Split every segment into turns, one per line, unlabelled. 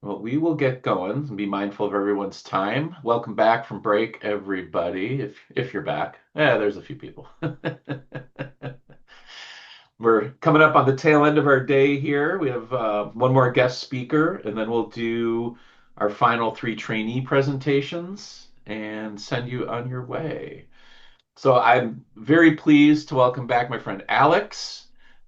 Well, we will get going and be mindful of everyone's time. Welcome back from break, everybody. If you're back, there's a few people. We're coming up on the tail end of our day here. We have one more guest speaker, and then we'll do our final three trainee presentations and send you on your way. So I'm very pleased to welcome back my friend Alex.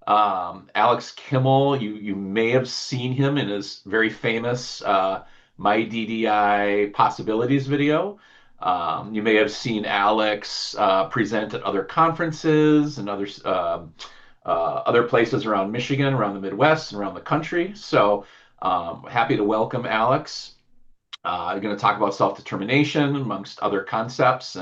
Alex Kimmel, you may have seen him in his very famous My DDI Possibilities video. You may have seen Alex present at other conferences and other places around Michigan, around the Midwest, and around the country. So happy to welcome Alex. I'm going to talk about self-determination amongst other concepts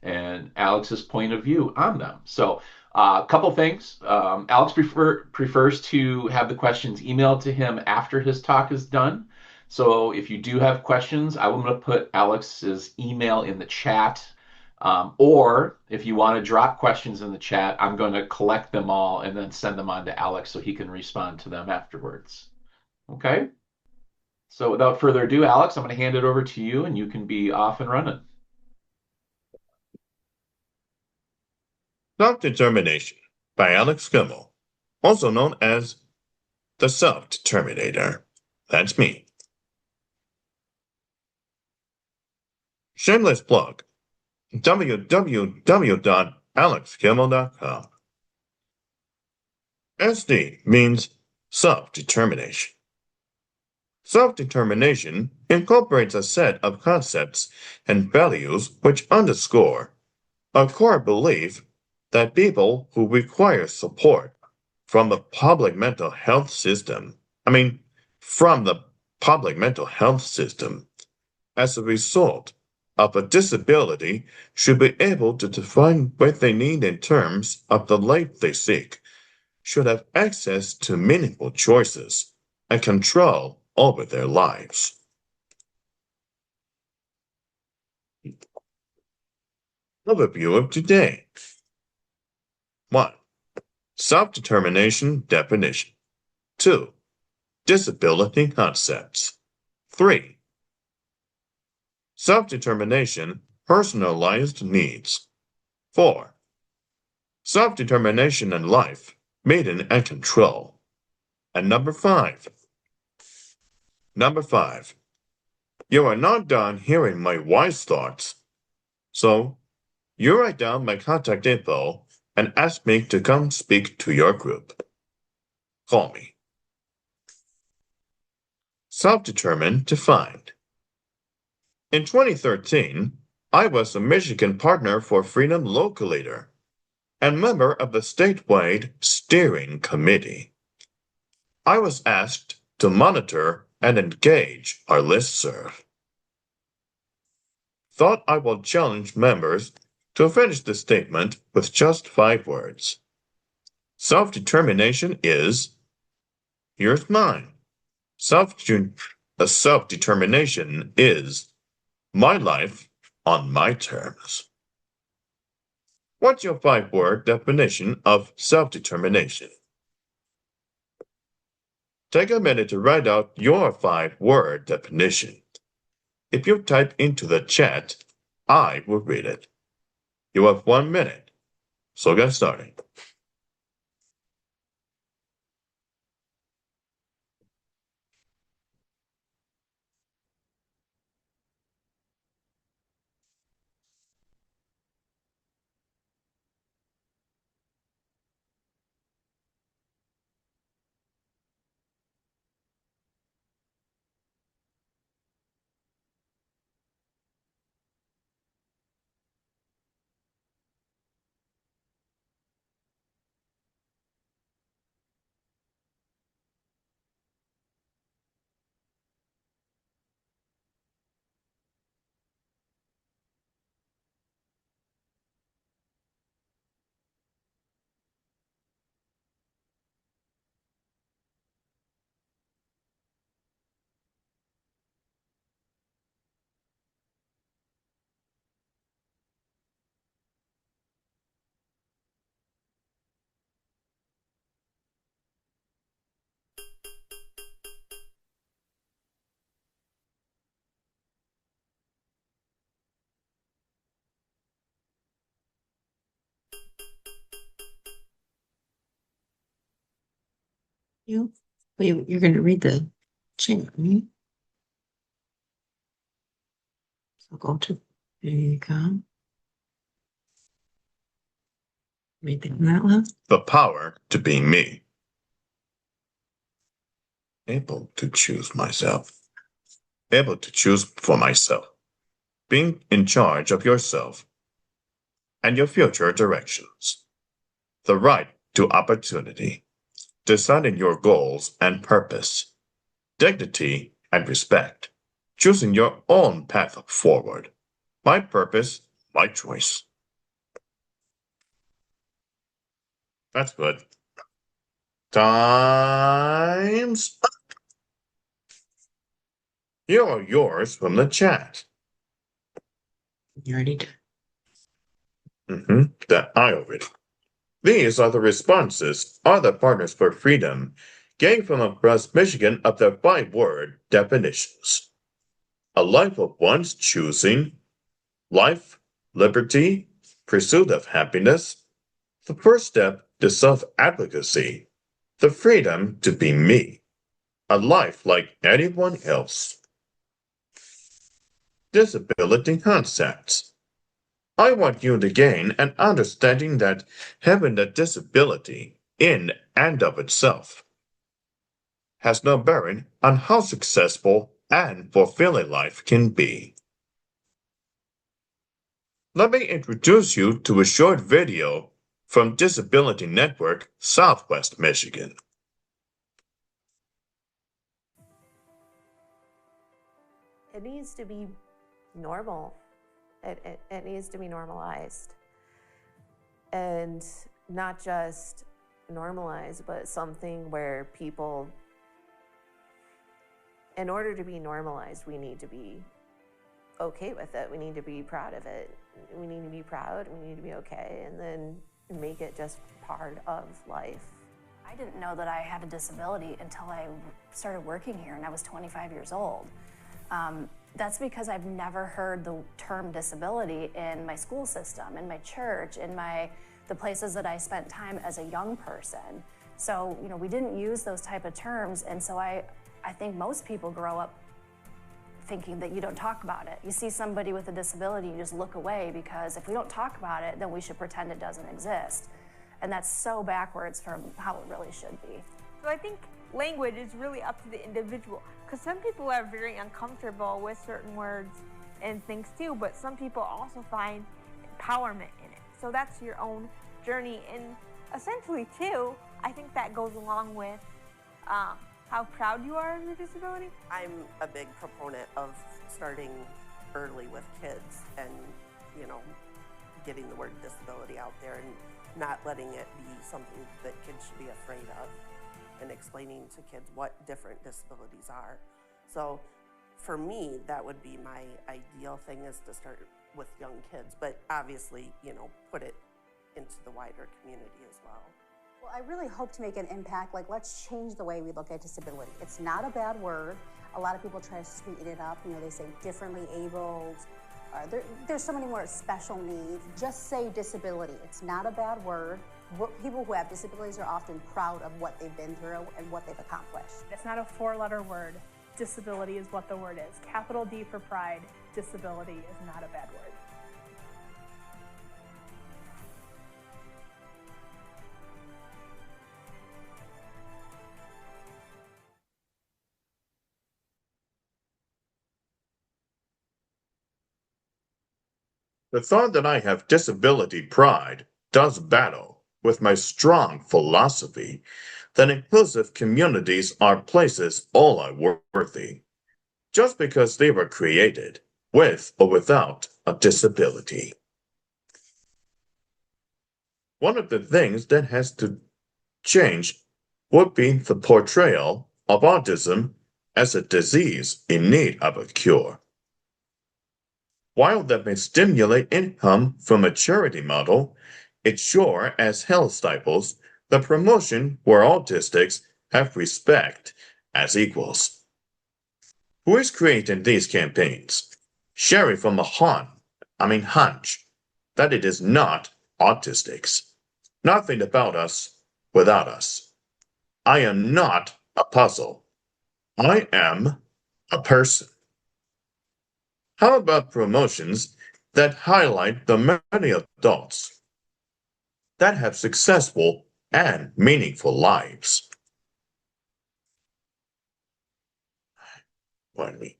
and Alex's point of view on them. So, a couple things. Alex prefers to have the questions emailed to him after his talk is done. So, if you do have questions, I'm going to put Alex's email in the chat. Or if you want to drop questions in the chat, I'm going to collect them all and then send them on to Alex so he can respond to them afterwards. Okay? So without further ado, Alex, I'm going to hand it over to you and you can be off and running.
Self-Determination by Alex Kimmel, also known as the Self-Determinator. That's me. Shameless plug, www.alexkimmel.com. SD means self-determination. Self-determination incorporates a set of concepts and values which underscore a core belief that people who require support from the public mental health system, from the public mental health system, as a result of a disability, should be able to define what they need in terms of the life they seek, should have access to meaningful choices and control over their lives. Overview of today. 1. Self-determination definition. 2. Disability concepts. 3. Self-determination personalized needs. 4. Self-determination in life, maiden and control. And number 5. Number 5. You are not done hearing my wise thoughts. So, you write down my contact info and ask me to come speak to your group. Call me. Self-determined defined. In 2013, I was a Michigan Partner for Freedom Local Leader and member of the statewide steering committee. I was asked to monitor and engage our listserv. Thought I will challenge members to finish the statement with just 5 words. Self-determination is, here's mine. Self-determination is my life on my terms. What's your 5-word definition of self-determination? Take a minute to write out your 5-word definition. If you type into the chat, I will read it. You have 1 minute, so get started.
You, you're going to read the chat, right? So go to, there you go. Read that out loud.
The power to be me. Able to choose myself. Able to choose for myself. Being in charge of yourself and your future directions. The right to opportunity. Deciding your goals and purpose. Dignity and respect. Choosing your own path forward. My purpose, my choice. That's good. Times. Here are yours from the chat.
You already did.
That I already. These are the responses other partners for freedom gained from across Michigan of their 5-word definitions. A life of one's choosing, life, liberty, pursuit of happiness, the first step to self-advocacy, the freedom to be me, a life like anyone else. Disability concepts. I want you to gain an understanding that having a disability in and of itself has no bearing on how successful and fulfilling life can be. Let me introduce you to a short video from Disability Network, Southwest Michigan.
It needs to be normal. It needs to be normalized. And not just normalized, but something where people, in order to be normalized, we need to be okay with it. We need to be proud of it. We need to be proud, we need to be okay, and then make it just part of life.
I didn't know that I had a disability until I started working here and I was 25 years old. That's because I've never heard the term disability in my school system, in my church, in the places that I spent time as a young person. So, we didn't use those type of terms, and so I think most people grow up thinking that you don't talk about it. You see somebody with a disability, you just look away, because if we don't talk about it, then we should pretend it doesn't exist. And that's so backwards from how it really should be.
So I think language is really up to the individual, because some people are very uncomfortable with certain words and things too, but some people also find empowerment in it. So that's your own journey, and essentially too, I think that goes along with how proud you are of your disability.
I'm a big proponent of starting early with kids and, getting the word disability out there and not letting it be something that kids should be afraid of, and explaining to kids what different disabilities are. So for me, that would be my ideal thing, is to start with young kids, but obviously, put it into the wider community as well.
Well, I really hope to make an impact. Let's change the way we look at disability. It's not a bad word. A lot of people try to sweeten it up. They say differently abled. There's so many more special needs. Just say disability. It's not a bad word. People who have disabilities are often proud of what they've been through and what they've accomplished.
It's not a 4-letter word. Disability is what the word is. Capital D for pride. Disability is not a bad word.
The thought that I have disability pride does battle with my strong philosophy that inclusive communities are places all are worthy, just because they were created with or without a disability. One of the things that has to change would be the portrayal of autism as a disease in need of a cure. While that may stimulate income from a charity model, it sure as hell stifles the promotion where autistics have respect as equals. Who is creating these campaigns? Sharing from a hunch that it is not autistics. Nothing about us without us. I am not a puzzle. I am a person. How about promotions that highlight the many adults that have successful and meaningful lives? Pardon me.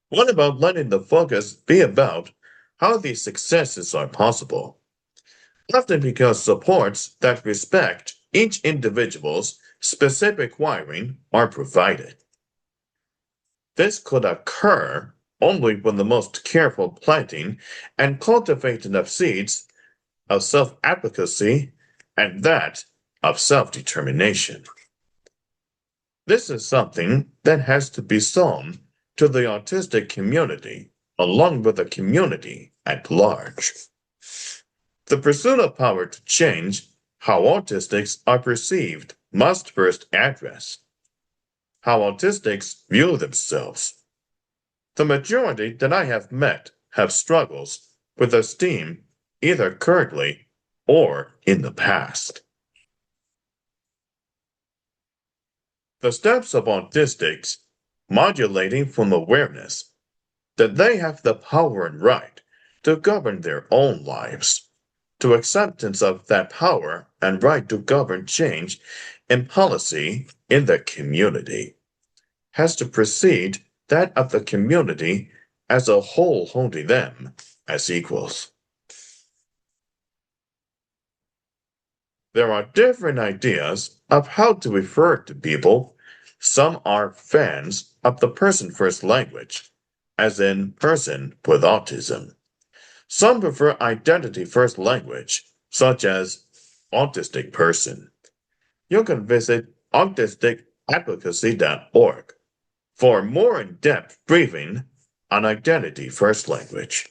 What about letting the focus be about how these successes are possible? Often because supports that respect each individual's specific wiring are provided. This could occur only when the most careful planting and cultivating of seeds of self-advocacy and that of self-determination. This is something that has to be sown to the autistic community along with the community at large. The pursuit of power to change how autistics are perceived must first address how autistics view themselves. The majority that I have met have struggles with esteem either currently or in the past. The steps of autistics modulating from awareness that they have the power and right to govern their own lives, to acceptance of that power and right to govern change and policy in the community, has to precede that of the community as a whole holding them as equals. There are different ideas of how to refer to people. Some are fans of the person first language, as in person with autism. Some prefer identity first language, such as autistic person. You can visit autisticadvocacy.org for more in-depth briefing on identity first language.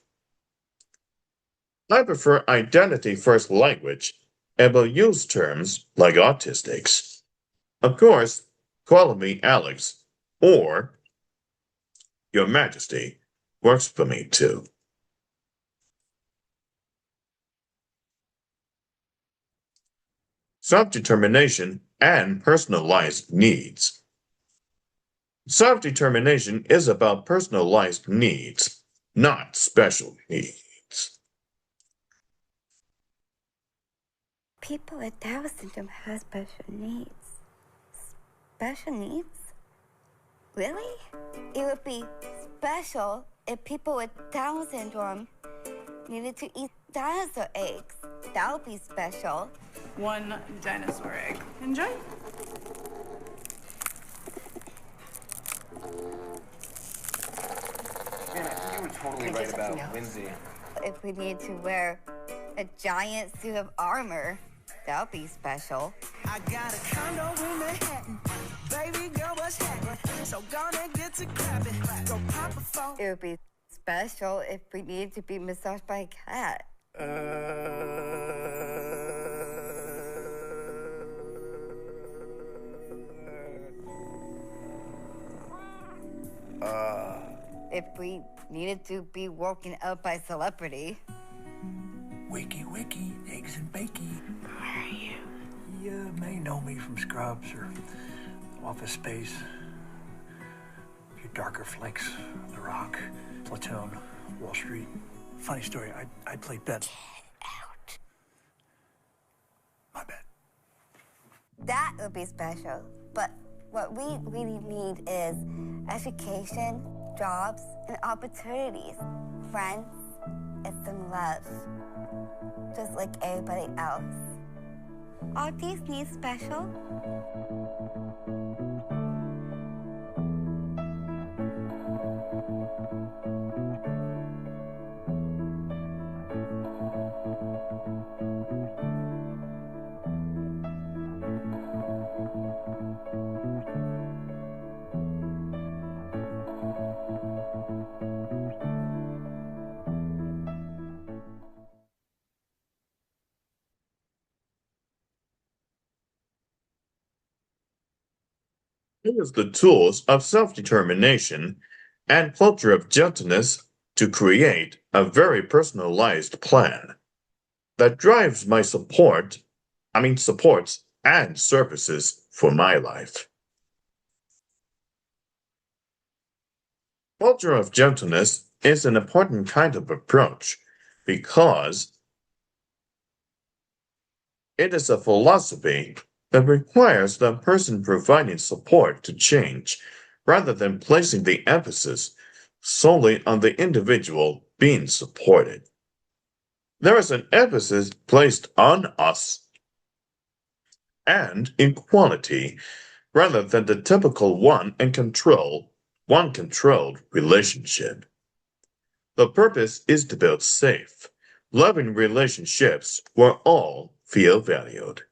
I prefer identity first language and will use terms like autistics. Of course, call me Alex or Your Majesty works for me too. Self-determination and personalized needs. Self-determination is about personalized needs, not special needs.
People with Down syndrome have special needs. Special needs? Really? It would be special if people with Down syndrome needed to eat dinosaur eggs. That would be special.
1 dinosaur egg. Enjoy.
Man, I think you were totally right about Lindsay.
If we need to wear a giant suit of armor, that would be special.
I got a condo in Manhattan. Baby girl, what's happening? So gonna get to clapping. Go pop a phone.
It would be special if we needed to be massaged by a cat. If we needed to be woken up by celebrity.
Wiki, wiki, eggs and bakey. Where are you? You may know me from Scrubs or Office Space. Your darker flicks, The Rock, Platoon, Wall Street. Funny story, I played Ben.
Get out.
My bad.
That would be special. But what we really need is education, jobs, and opportunities, friends, and some love. Just like everybody else. Are these needs special?
Use the tools of self-determination and culture of gentleness to create a very personalized plan that drives my supports and services for my life. Culture of gentleness is an important kind of approach because it is a philosophy that requires the person providing support to change rather than placing the emphasis solely on the individual being supported. There is an emphasis placed on us and equality rather than the typical one controlled relationship. The purpose is to build safe, loving relationships where all feel valued.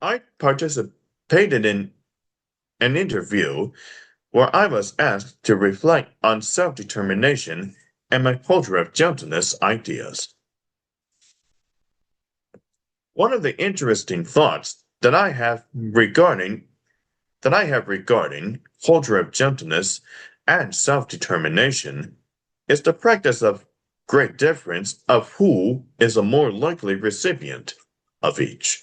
I participated in an interview where I was asked to reflect on self-determination and my culture of gentleness ideas. One of the interesting thoughts that I have regarding culture of gentleness and self-determination is the practice of great difference of who is a more likely recipient of each.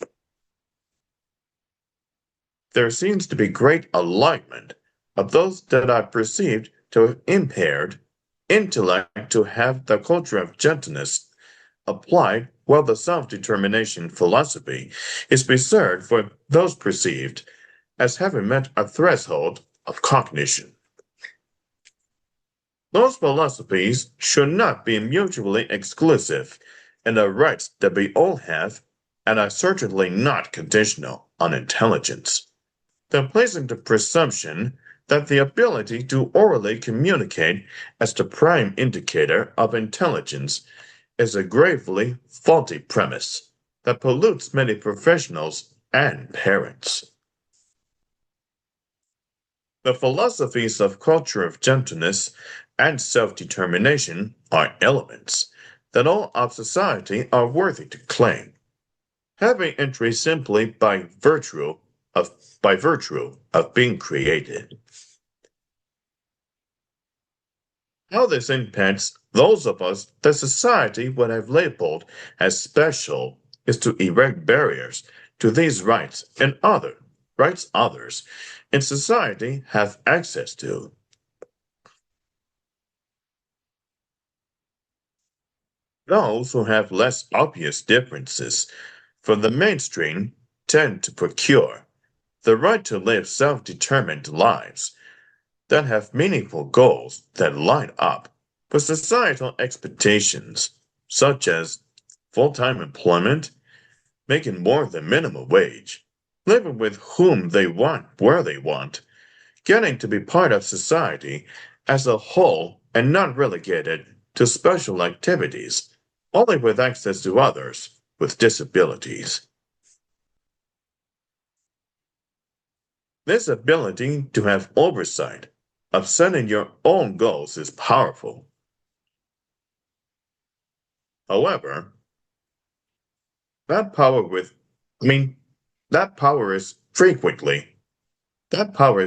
There seems to be great alignment of those that are perceived to have impaired intellect to have the culture of gentleness applied, while the self-determination philosophy is reserved for those perceived as having met a threshold of cognition. Those philosophies should not be mutually exclusive and are rights that we all have and are certainly not conditional on intelligence. The placing the presumption that the ability to orally communicate as the prime indicator of intelligence is a gravely faulty premise that pollutes many professionals and parents. The philosophies of culture of gentleness and self-determination are elements that all of society are worthy to claim, having entry simply by virtue of being created. How this impacts those of us that society would have labeled as special is to erect barriers to these rights and rights others in society have access to. Those who have less obvious differences from the mainstream tend to procure the right to live self-determined lives that have meaningful goals that line up with societal expectations, such as full-time employment, making more than minimum wage, living with whom they want, where they want, getting to be part of society as a whole and not relegated to special activities, only with access to others with disabilities. This ability to have oversight of setting your own goals is powerful. However, that power is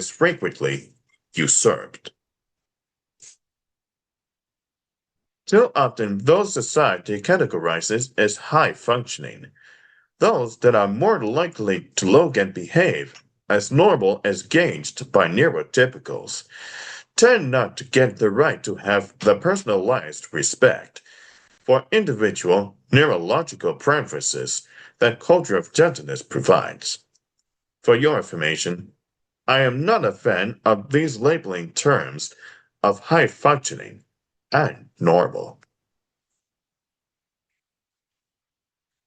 frequently usurped. Too often, those society categorizes as high functioning, those that are more likely to look and behave as normal as gauged by neurotypicals, tend not to get the right to have the personalized respect for individual neurological preferences that culture of gentleness provides. For your information, I am not a fan of these labeling terms of high functioning and normal.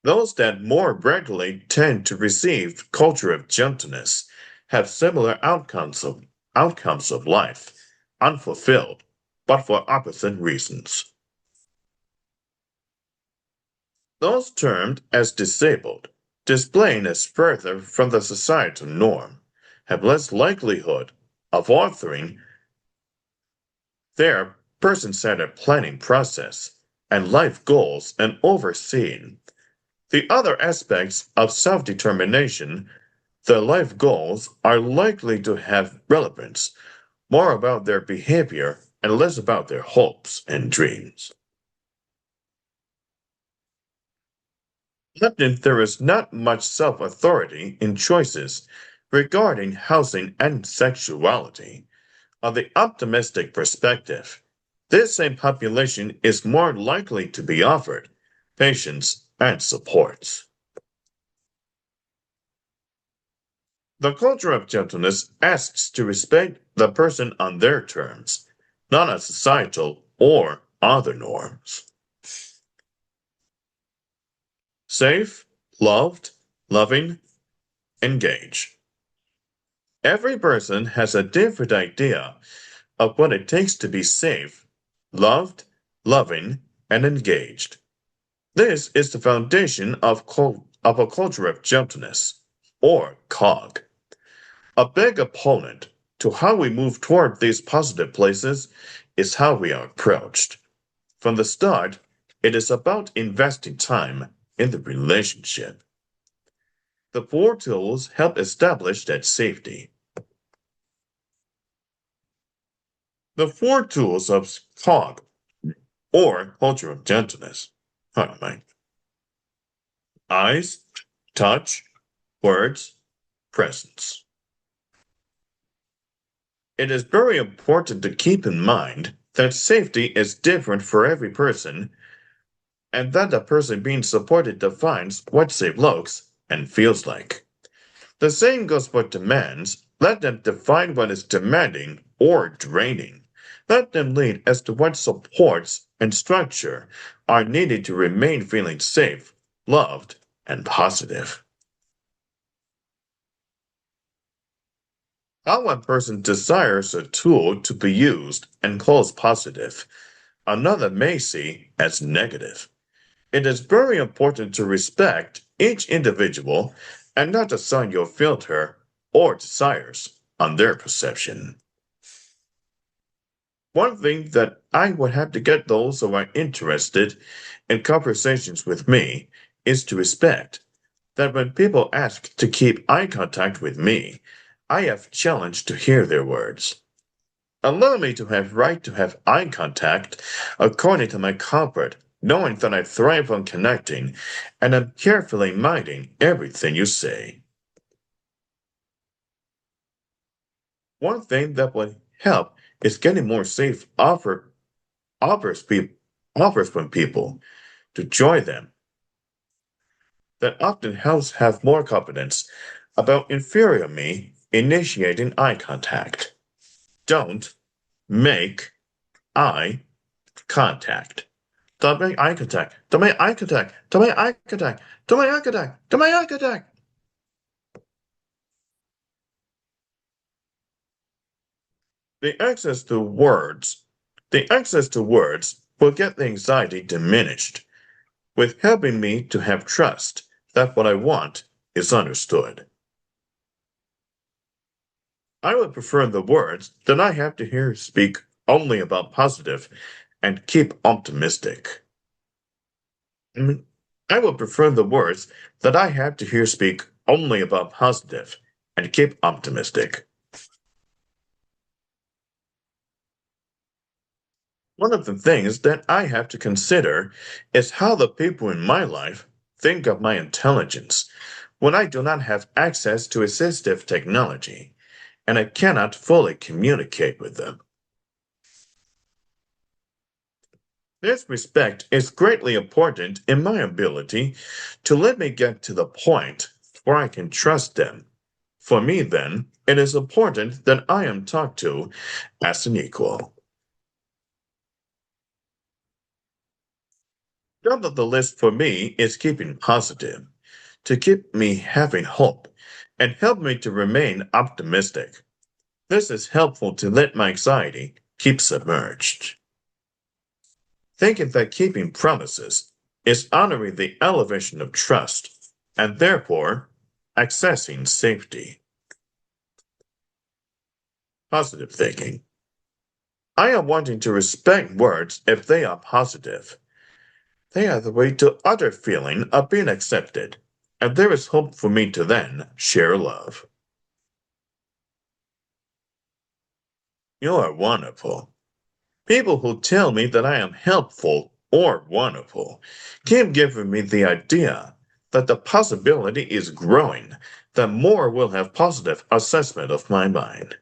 Those that more regularly tend to receive culture of gentleness have similar outcomes of life, unfulfilled, but for opposite reasons. Those termed as disabled, displaying as further from the societal norm, have less likelihood of authoring their person-centered planning process and life goals and overseeing the other aspects of self-determination. Their life goals are likely to have relevance more about their behavior and less about their hopes and dreams. Often there is not much self-authority in choices regarding housing and sexuality. On the optimistic perspective, this same population is more likely to be offered patience and support. The culture of gentleness asks to respect the person on their terms, not on societal or other norms. Safe, loved, loving, engage. Every person has a different idea of what it takes to be safe, loved, loving, and engaged. This is the foundation of a culture of gentleness, or COG. A big opponent to how we move toward these positive places is how we are approached. From the start, it is about investing time in the relationship. The 4 tools help establish that safety. The 4 tools of COG, or culture of gentleness, eyes, touch, words, presence. It is very important to keep in mind that safety is different for every person, and that the person being supported defines what safe looks and feels like. The same goes for demands. Let them define what is demanding or draining. Let them lead as to what supports and structure are needed to remain feeling safe, loved, and positive. How one person desires a tool to be used and calls positive, another may see as negative. It is very important to respect each individual and not assign your filter or desires on their perception. One thing that I would have to get those who are interested in conversations with me is to respect that when people ask to keep eye contact with me, I have challenged to hear their words. Allow me to have right to have eye contact according to my comfort, knowing that I thrive on connecting and am carefully minding everything you say. One thing that would help is getting more safe offers from people to join them. That often helps have more confidence about inferior me initiating eye contact. Don't make eye contact. Don't make eye contact. Don't make eye contact. Don't make eye contact. Don't make eye contact. Don't make eye contact. The access to words. The access to words will get the anxiety diminished, with helping me to have trust that what I want is understood. I would prefer the words that I have to hear speak only about positive and keep optimistic. I would prefer the words that I have to hear speak only about positive and keep optimistic. One of the things that I have to consider is how the people in my life think of my intelligence when I do not have access to assistive technology and I cannot fully communicate with them. This respect is greatly important in my ability to let me get to the point where I can trust them. For me, then, it is important that I am talked to as an equal. Top of the list for me is keeping positive, to keep me having hope, and help me to remain optimistic. This is helpful to let my anxiety keep submerged. Thinking that keeping promises is honoring the elevation of trust, and therefore accessing safety. Positive thinking. I am wanting to respect words if they are positive. They are the way to utter feeling of being accepted, and there is hope for me to then share love. You are wonderful. People who tell me that I am helpful or wonderful keep giving me the idea that the possibility is growing that more will have positive assessment of my mind.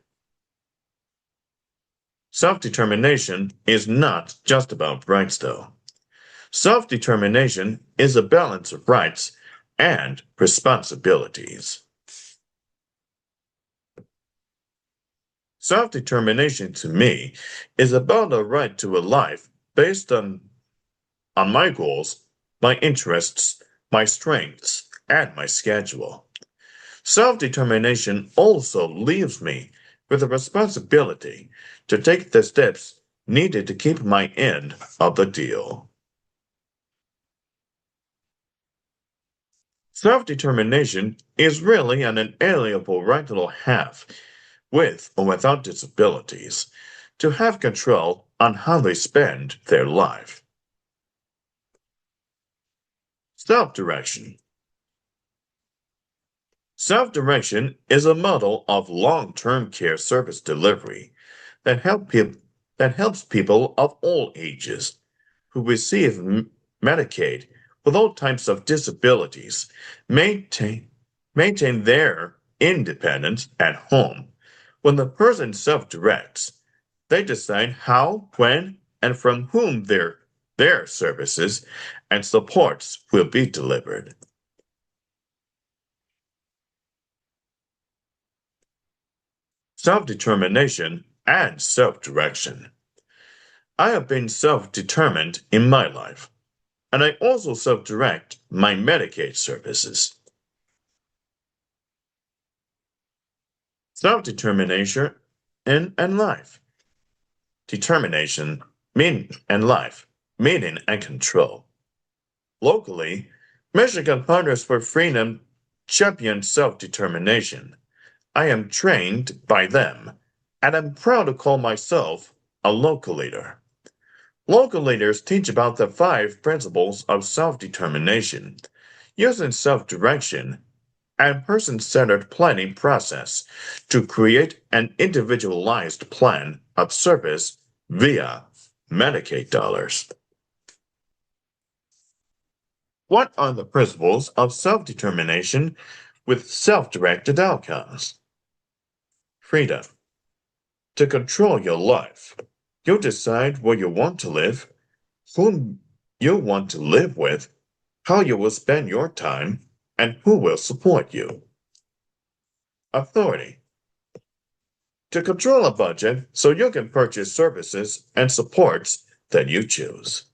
Self-determination is not just about rights, though. Self-determination is a balance of rights and responsibilities. Self-determination to me is about a right to a life based on my goals, my interests, my strengths, and my schedule. Self-determination also leaves me with a responsibility to take the steps needed to keep my end of the deal. Self-determination is really an inalienable right to have, with or without disabilities, to have control on how they spend their life. Self-direction. Self-direction is a model of long-term care service delivery that helps people of all ages who receive Medicaid with all types of disabilities maintain their independence at home. When the person self-directs, they decide how, when, and from whom their services and supports will be delivered. Self-determination and self-direction. I have been self-determined in my life, and I also self-direct my Medicaid services. Self-determination and life. Determination, meaning and life, meaning and control. Locally, Michigan Partners for Freedom champions self-determination. I am trained by them, and I'm proud to call myself a local leader. Local leaders teach about the 5 principles of self-determination, using self-direction and person-centered planning process to create an individualized plan of service via Medicaid dollars. What are the principles of self-determination with self-directed outcomes? Freedom. To control your life, you decide where you want to live, whom you want to live with, how you will spend your time, and who will support you. Authority. To control a budget so you can purchase services and supports that you choose.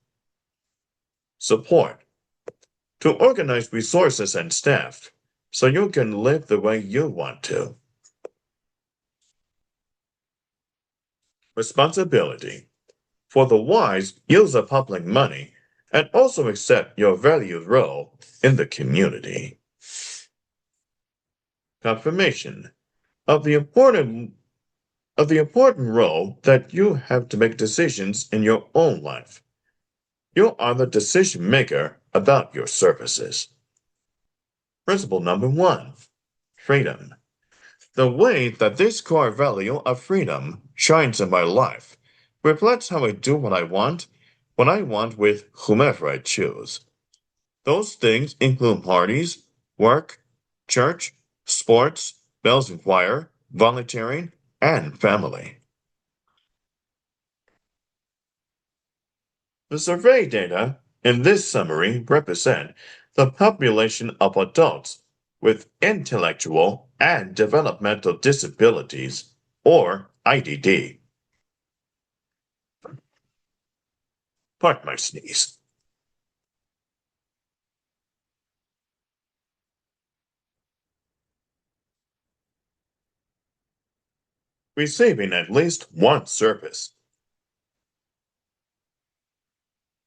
Support. To organize resources and staff so you can live the way you want to. Responsibility. For the wise, use of public money and also accept your valued role in the community. Confirmation of the important role that you have to make decisions in your own life. You are the decision maker about your services. Principle number 1, freedom. The way that this core value of freedom shines in my life reflects how I do what I want, when I want with whomever I choose. Those things include parties, work, church, sports, bells and choir, volunteering, and family. The survey data in this summary represent the population of adults with intellectual and developmental disabilities, or IDD. Pardon my sneeze. Receiving at least one service.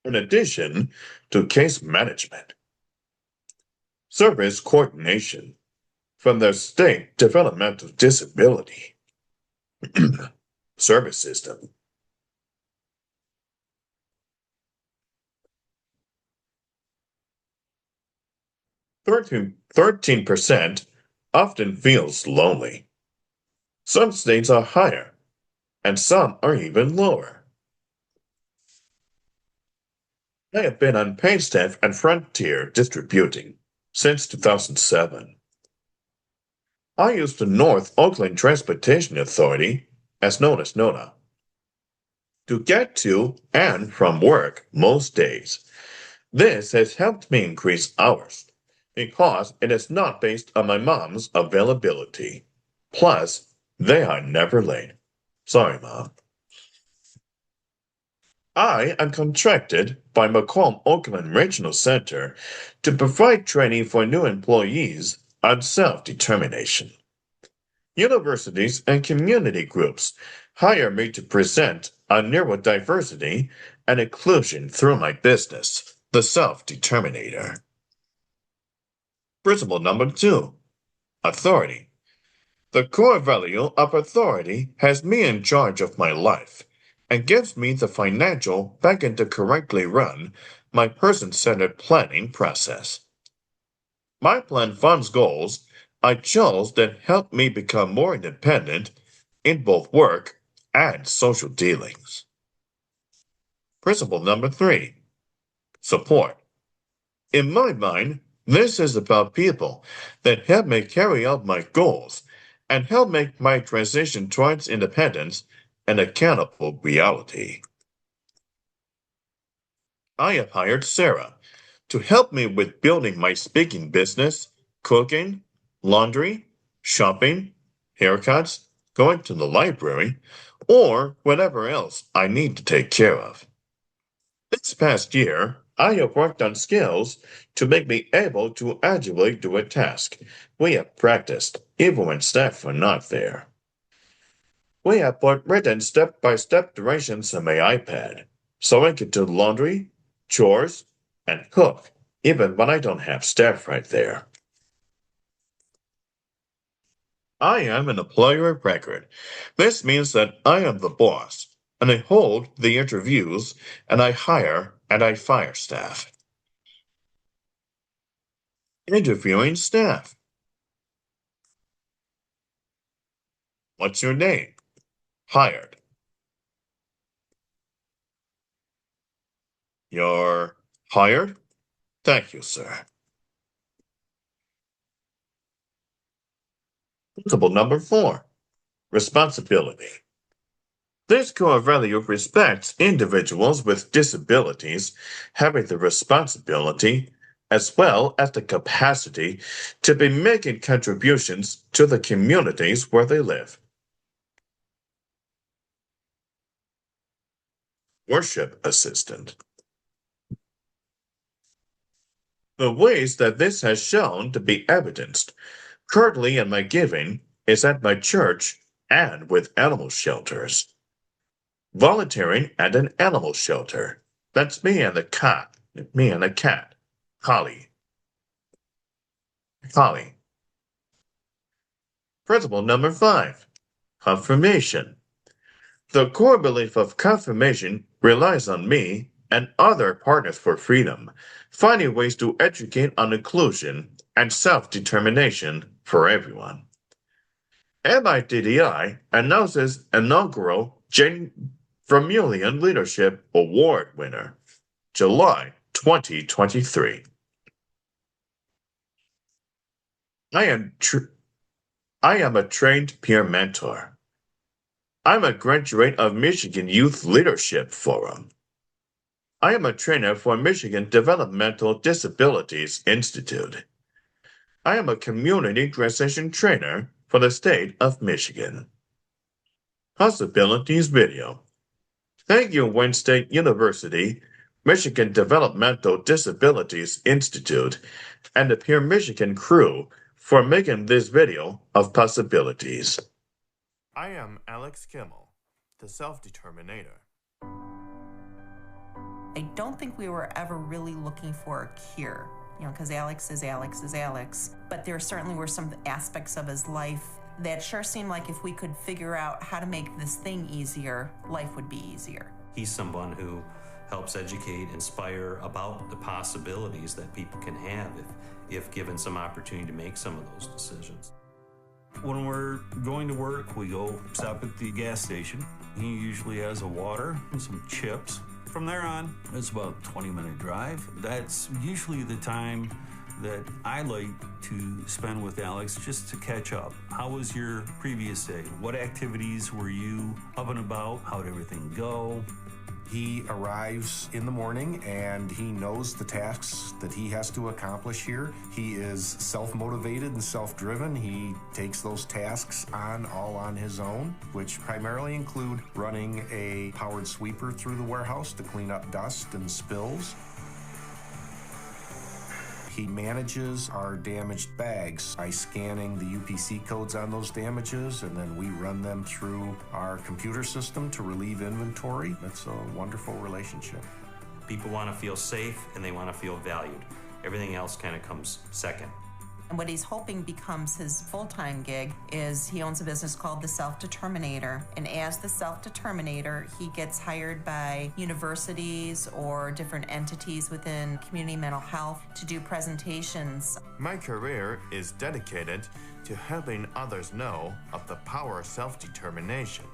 In addition to case management, service coordination from the state developmental disability service system. 13% often feels lonely. Some states are higher, and some are even lower. I have been on paid staff at Frontier Distributing, since 2007. I use the North Oakland Transportation Authority, as known as NOTA, to get to and from work most days. This has helped me increase hours because it is not based on my mom's availability. Plus, they are never late. Sorry, Mom. I am contracted by Macomb Oakland Regional Center to provide training for new employees on self-determination. Universities and community groups hire me to present on neurodiversity and inclusion through my business, the Self-Determinator. Principle number 2, authority. The core value of authority has me in charge of my life and gives me the financial backing to correctly run my person-centered planning process. My plan funds goals I chose that help me become more independent in both work and social dealings. Principle number 3, support. In my mind, this is about people that help me carry out my goals and help make my transition towards independence an accountable reality. I have hired Sarah to help me with building my speaking business, cooking, laundry, shopping, haircuts, going to the library, or whatever else I need to take care of. This past year, I have worked on skills to make me able to agilely do a task we have practiced even when staff were not there. We have put written step-by-step directions on my iPad so I can do laundry, chores, and cook even when I don't have staff right there. I am an employer of record. This means that I am the boss, and I hold the interviews, and I hire and I fire staff. Interviewing staff. What's your name? Hired. You're hired? Thank you, sir. Principle number 4, responsibility. This core value respects individuals with disabilities having the responsibility as well as the capacity to be making contributions to the communities where they live. Worship assistant. The ways that this has shown to be evidenced currently in my giving is at my church and with animal shelters. Volunteering at an animal shelter. That's me and the cat. Me and the cat. Holly. Holly. Principle number 5, confirmation. The core belief of confirmation relies on me and other partners for freedom, finding ways to educate on inclusion and self-determination for everyone. MIDDI announces inaugural Vermilion Leadership Award winner, July 2023. I am a trained peer mentor. I'm a graduate of Michigan Youth Leadership Forum. I am a trainer for Michigan Developmental Disabilities Institute. I am a community transition trainer for the state of Michigan. Possibilities video. Thank you, Wayne State University, Michigan Developmental Disabilities Institute, and the Peer Michigan crew for making this video of possibilities. I am Alex Kimmel, the Self-Determinator.
I don't think we were ever really looking for a cure, because Alex is Alex is Alex. But there certainly were some aspects of his life that sure seemed like if we could figure out how to make this thing easier, life would be easier.
He's someone who helps educate, inspire about the possibilities that people can have if given some opportunity to make some of those decisions.
When we're going to work, we go stop at the gas station. He usually has a water and some chips. From there on, it's about a 20-minute drive. That's usually the time that I like to spend with Alex just to catch up. How was your previous day? What activities were you up and about? How'd everything go?
He arrives in the morning and he knows the tasks that he has to accomplish here. He is self-motivated and self-driven. He takes those tasks all on his own, which primarily include running a powered sweeper through the warehouse to clean up dust and spills. He manages our damaged bags by scanning the UPC codes on those damages, and then we run them through our computer system to relieve inventory. It's a wonderful relationship.
People want to feel safe and they want to feel valued. Everything else kind of comes second.
And what he's hoping becomes his full-time gig is he owns a business called the Self-Determinator. And as the Self-Determinator, he gets hired by universities or different entities within community mental health to do presentations.
My career is dedicated to helping others know of the power of self-determination.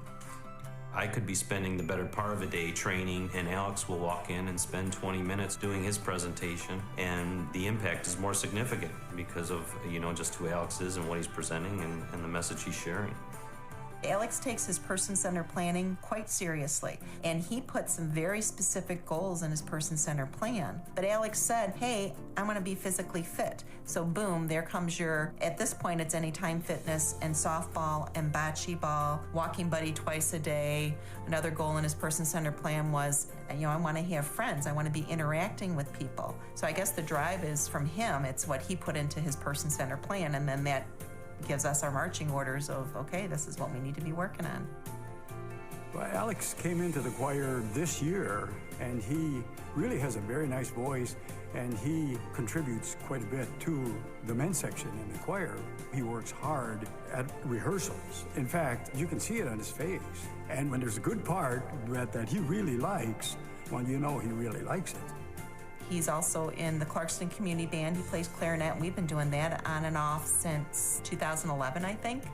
I could be spending the better part of a day training, and Alex will walk in and spend 20 minutes doing his presentation, and the impact is more significant because of, just who Alex is and what he's presenting and the message he's sharing.
Alex takes his person-centered planning quite seriously, and he put some very specific goals in his person-centered plan. But Alex said, hey, I want to be physically fit. So boom, there comes at this point, it's Anytime Fitness and softball and bocce ball, walking buddy twice a day. Another goal in his person-centered plan was, I want to have friends. I want to be interacting with people. So I guess the drive is from him. It's what he put into his person-centered plan, and then that gives us our marching orders of, okay, this is what we need to be working on.
Well, Alex came into the choir this year, and he really has a very nice voice, and he contributes quite a bit to the men's section in the choir. He works hard at rehearsals. In fact, you can see it on his face. And when there's a good part that he really likes, well, he really likes it.
He's also in the Clarkston Community Band. He plays clarinet, and we've been doing that on and off since 2011, I think.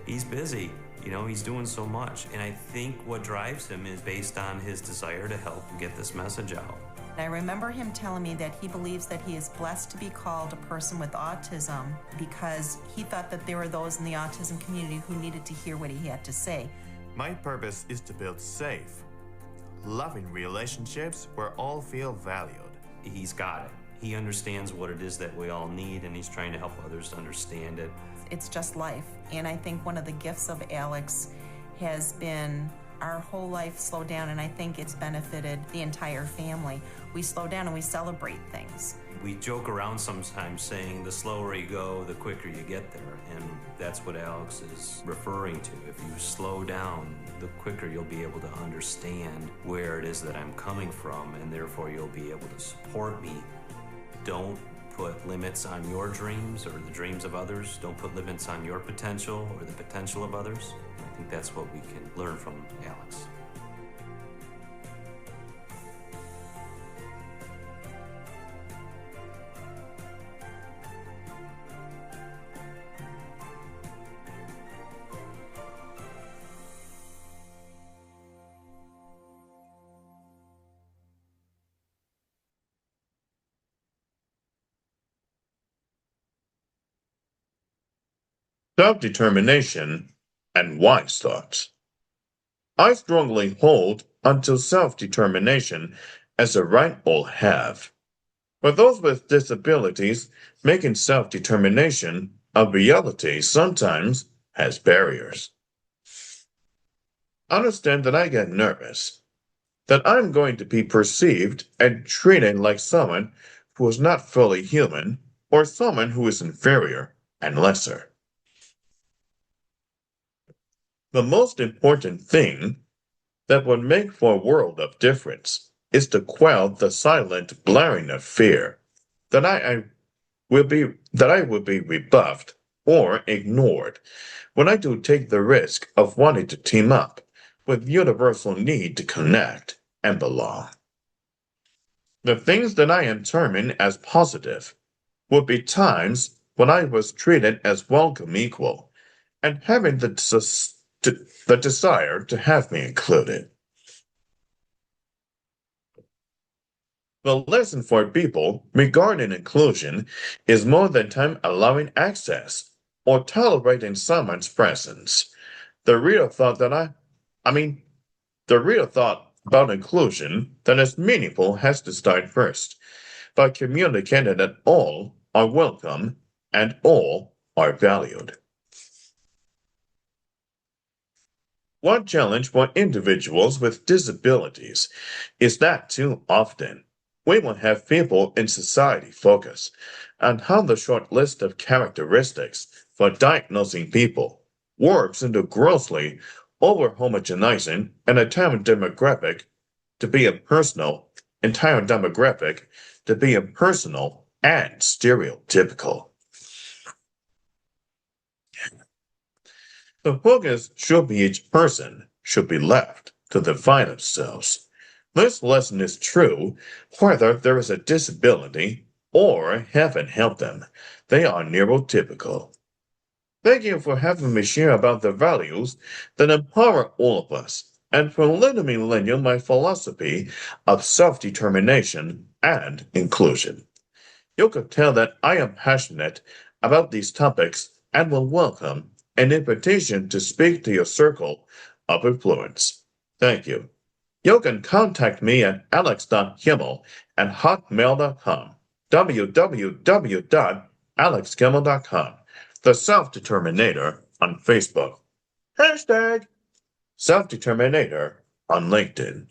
He's busy. He's doing so much. And I think what drives him is based on his desire to help get this message out.
I remember him telling me that he believes that he is blessed to be called a person with autism because he thought that there were those in the autism community who needed to hear what he had to say.
My purpose is to build safe, loving relationships where all feel valued.
He's got it. He understands what it is that we all need, and he's trying to help others understand it.
It's just life. And I think one of the gifts of Alex has been our whole life slowed down, and I think it's benefited the entire family. We slow down and we celebrate things.
We joke around sometimes saying the slower you go, the quicker you get there, and that's what Alex is referring to. If you slow down, the quicker you'll be able to understand where it is that I'm coming from, and therefore you'll be able to support me. Don't put limits on your dreams or the dreams of others. Don't put limits on your potential or the potential of others. I think that's what we can learn from Alex.
Self-determination and wise thoughts. I strongly hold unto self-determination as a right all have. For those with disabilities, making self-determination a reality sometimes has barriers. Understand that I get nervous, that I'm going to be perceived and treated like someone who is not fully human or someone who is inferior and lesser. The most important thing that would make for a world of difference is to quell the silent blaring of fear that I will be rebuffed or ignored when I do take the risk of wanting to team up with universal need to connect and belong. The things that I determine as positive would be times when I was treated as welcome equal and having the desire to have me included. The lesson for people regarding inclusion is more than time allowing access or tolerating someone's presence. The real thought that the real thought about inclusion that is meaningful has to start first by communicating that all are welcome and all are valued. One challenge for individuals with disabilities is that too often we will have people in society focus on how the short list of characteristics for diagnosing people works into grossly over homogenizing an entire demographic to be impersonal and stereotypical. The focus should be each person should be left to define themselves. This lesson is true whether there is a disability or heaven help them. They are neurotypical. Thank you for having me share about the values that empower all of us and for letting me lend you my philosophy of self-determination and inclusion. You could tell that I am passionate about these topics and will welcome an invitation to speak to your circle of influence. Thank you. You can contact me at alex.kimmel@hotmail.com, www.alexkimmel.com, the Self-Determinator on Facebook, hashtag Self-Determinator on LinkedIn.